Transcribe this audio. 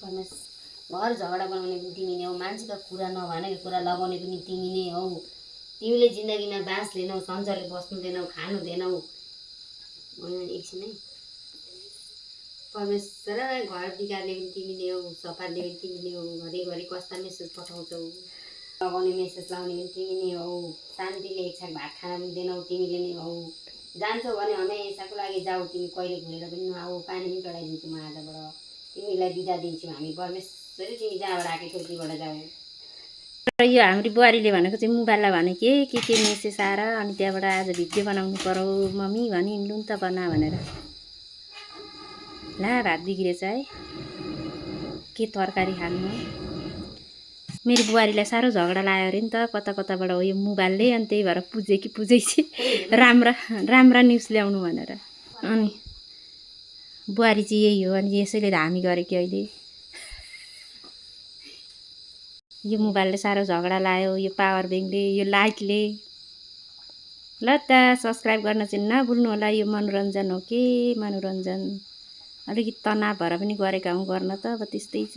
परमेश घर झगडा बनाउने पनि तिमी नै हौ, मान्छेको कुरा नभनेको कुरा लगाउने पनि तिमी नै हौ। तिमीले जिन्दगीमा बाँस लिनौ, सन्चरले बस्नु दिनौ, खानु दिनौ। एकछिन है परमेश्वर, घर बिगार्ने पनि तिमी नै हौ, सफार्ने पनि तिमी नै हौ। घरिघरि कस्ता मेसेज पठाउँछौ, लगाउने मेसेज लाउने पनि तिमी नै हौ। शान्तिले एक छाक भात खाना पनि दिनौ तिमीले नै हौ। जान्छौ भने हमेसाको लागि जाऊ, तिमी कहिले घुरेर पनि नआऊ। पानी पनि चढाइदिन्छु म आजबाट, तिमीलाई बिदा दिन्छु हामी। परमेश्वरी तिमी जहाँबाट आएको छौ त्यहीबाट जाऊ। यो हाम्रो बुहारीले भनेको चाहिँ मोबाइललाई भने के मेसेज आएर अनि त्यहाँबाट आज भिडियो बनाउनु पर्यो मम्मी भनी लुन त बना भनेर। ला भात बिग्रेछ है, के तरकारी खानु। मेरो बुहारीलाई साह्रो झगडा लाग्यो अरे नि त कता कताबाट हो यो मोबाइलले, अनि त्यही भएर पुजे कि पुजैछि राम्रा न्युज ल्याउनु भनेर। अनि बुहारी चाहिँ यही हो, अनि यसैले हामी गरेको अहिले। यो मोबाइलले साह्रो झगडा लायो, यो पावर ब्याङ्कले, यो लाइटले। ल त सब्सक्राइब गर्न चाहिँ नभुल्नु होला। यो मनोरञ्जन हो के मनोरञ्जन, अलिकति तनाव भएर पनि गरेका हौँ गर्न त, अब त्यस्तै छ।